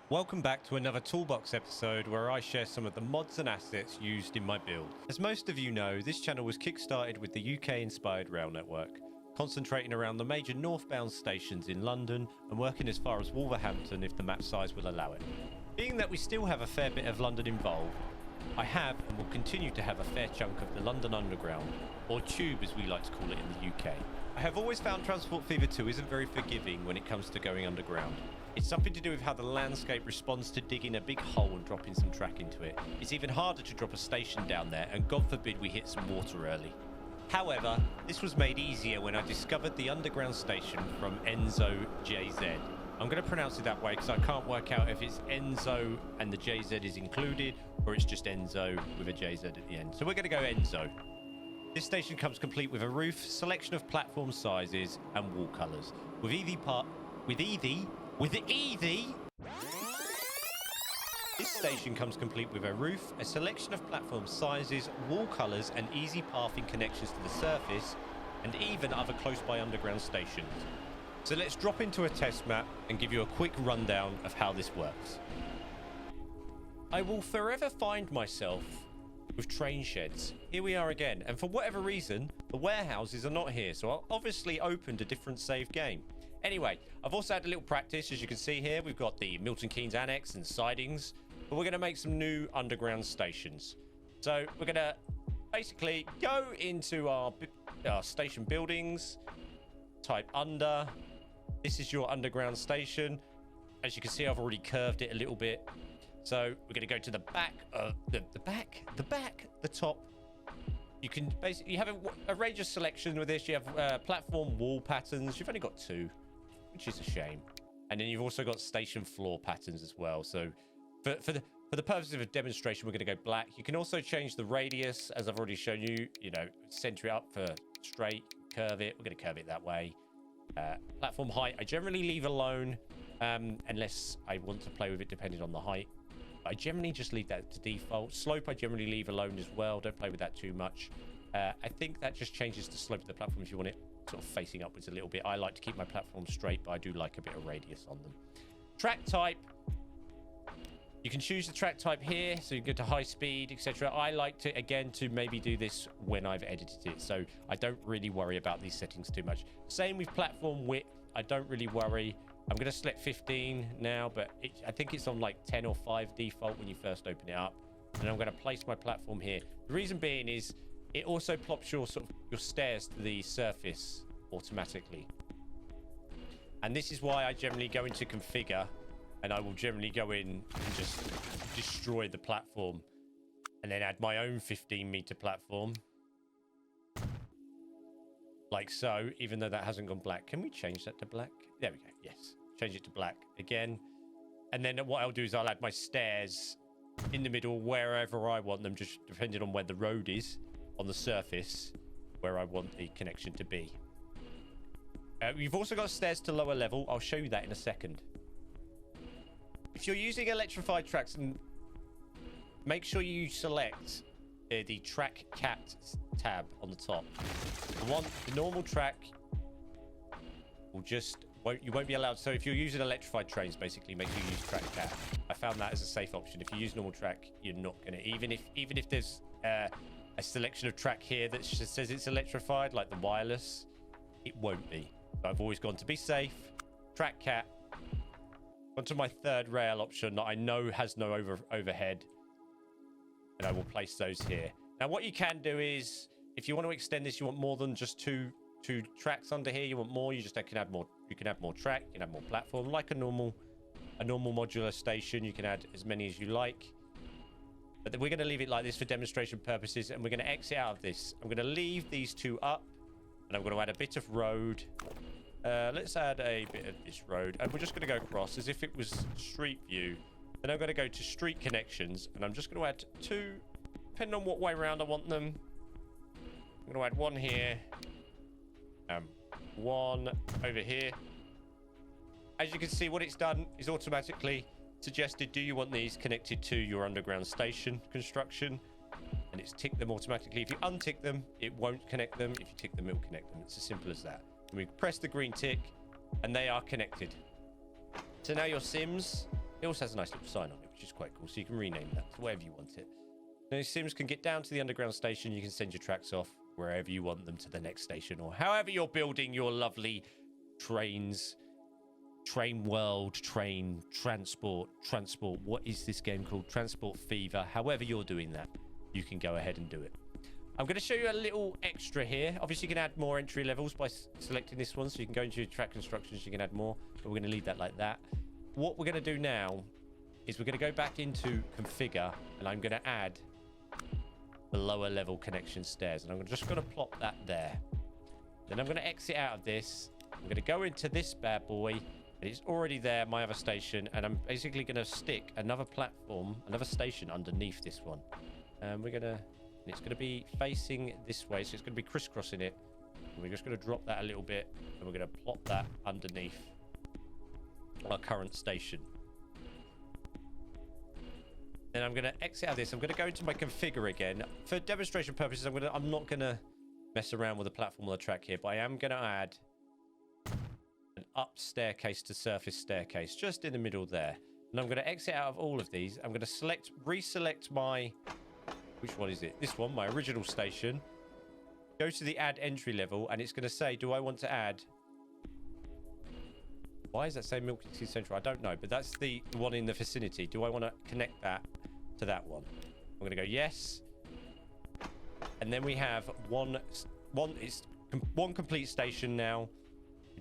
Welcome back to another Toolbox episode where I share some of the mods and assets used in my build. As most of you know, this channel was kickstarted with the UK-inspired rail network, concentrating around the major northbound stations in London and working as far as Wolverhampton if the map size will allow it. Being that we still have a fair bit of London involved, I have and will continue to have a fair chunk of the London Underground, or Tube as we like to call it in the UK. I have always found Transport Fever 2 isn't very forgiving when it comes to going underground. It's something to do with how the landscape responds to digging a big hole and dropping some track into it. It's even harder to drop a station down there, and God forbid we hit some water early. However, this was made easier when I discovered the underground station from Enzo JZ. I'm going to pronounce it that way because I can't work out if it's Enzo and the JZ is included, or it's just Enzo with a JZ at the end. So we're going to go Enzo. This station comes complete with a roof, selection of platform sizes, and wall colours. This station comes complete with a roof, a selection of platform sizes, wall colours, and easy pathing connections to the surface, and even other close by underground stations. So let's drop into a test map and give you a quick rundown of how this works. I will forever find myself with train sheds. Here we are again, and for whatever reason, the warehouses are not here, so I'll obviously opened a different save game. Anyway, I've also had a little practice. As you can see here, we've got the Milton Keynes Annex and sidings, but we're going to make some new underground stations. So we're going to basically go into our station buildings, type under. This is your underground station. As you can see, I've already curved it a little bit. So we're going to go to the back of the top. You can basically have a range of selection with this. You have platform wall patterns. You've only got two, which is a shame. And then you've also got station floor patterns as well. So for the purposes of a demonstration, we're going to go black. You can also change the radius, as I've already shown you. You know, center it up for straight, curve it. We're going to curve it that way. Platform height, I generally leave alone unless I want to play with it depending on the height. I generally just leave that to default. Slope I generally leave alone as well. Don't play with that too much. I think that just changes the slope of the platform if you want it sort of facing upwards a little bit. I like to keep my platform straight, but I do like a bit of radius on them. Track type. You can choose the track type here, so you can go to high speed, etc. I like to, again, to maybe do this when I've edited it, so I don't really worry about these settings too much. Same with platform width. I don't really worry. I'm going to select 15 now, but I think it's on like 10 or 5 default when you first open it up. And I'm going to place my platform here. The reason being is it also plops your your stairs to the surface automatically. And this is why I generally go into configure, and I will generally go in and just destroy the platform and then add my own 15-meter platform. Like so, even though that hasn't gone black. Can we change that to black? There we go. Yes. Change it to black again. And then what I'll do is I'll add my stairs in the middle wherever I want them, just depending on where the road is on the surface, where I want the connection to be. We've also got stairs to lower level. I'll show you that in a second. If you're using electrified tracks, and make sure you select the track cat tab on the top. The normal track will just you won't be allowed. So if you're using electrified trains, basically make sure you use track cat. I found that as a safe option. If you use normal track, you're not gonna, even if there's a selection of track here that just says it's electrified, like the wireless, it won't be. So I've always gone to be safe, track cat. Onto my third rail option that I know has no overhead, and I will place those here. Now what you can do is, if you want to extend this, you want more than just two tracks under here, you want more, you can add more. You can have more track, you can have more platform, like a normal modular station. You can add as many as you like, but then we're going to leave it like this for demonstration purposes, and we're going to exit out of this. I'm going to leave these two up, and I'm going to add a bit of road. Let's add a bit of this road, and we're just going to go across as if it was street view. Then I'm going to go to street connections, and I'm just going to add two, depending on what way around I want them. I'm going to add one here, one over here. As you can see, what it's done is automatically suggested, do you want these connected to your underground station construction? And it's ticked them automatically. If you untick them, it won't connect them. If you tick them, it will connect them. It's as simple as that. And we press the green tick, and they are connected. So now your Sims It also has a nice little sign on it, which is quite cool. So you can rename that to whatever you want it. Now, Sims can get down to the underground station. You can send your tracks off wherever you want them to the next station, or however you're building your lovely trains, train world, train transport. What is this game called? Transport Fever. However you're doing that, you can go ahead and do it. I'm going to show you a little extra here. Obviously, you can add more entry levels by selecting this one. So you can go into your track constructions. You can add more. But we're going to leave that like that. What we're going to do now is we're going to go back into configure. And I'm going to add the lower level connection stairs. And I'm just going to plop that there. Then I'm going to exit out of this. I'm going to go into this bad boy. And it's already there, my other station. And I'm basically going to stick another platform, another station underneath this one. And we're going to... And it's going to be facing this way, so it's going to be crisscrossing it. And we're just going to drop that a little bit, and we're going to plop that underneath our current station. Then I'm going to exit out of this. I'm going to go into my configure again. For demonstration purposes, I'm not going to mess around with the platform or the track here, but I am going to add an up staircase to surface staircase just in the middle there. And I'm going to exit out of all of these. I'm going to reselect my... Which one is it? This one, my original station. Go to the add entry level, and it's going to say, do I want to add... Why is that saying Milton Keynes Central? I don't know, but that's the one in the vicinity. Do I want to connect that to that one? I'm going to go yes. And then we have one complete station now.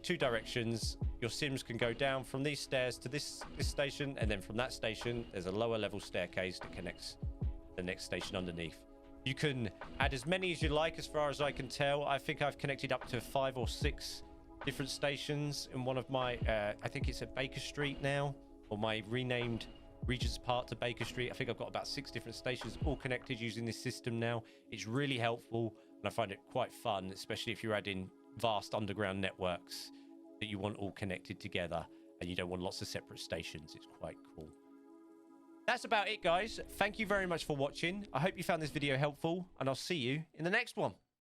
Two directions. Your Sims can go down from these stairs to this station, and then from that station, there's a lower level staircase that connects the next station underneath. You can add as many as you like, as far as I can tell. I think I've connected up to 5 or 6 different stations in one of my I think it's at Baker Street now, or my renamed Regent's Park to Baker Street. I think I've got about 6 different stations all connected using this system now. It's really helpful, and I find it quite fun, especially if you're adding vast underground networks that you want all connected together and you don't want lots of separate stations. It's quite cool. That's about it, guys. Thank you very much for watching. I hope you found this video helpful, and I'll see you in the next one.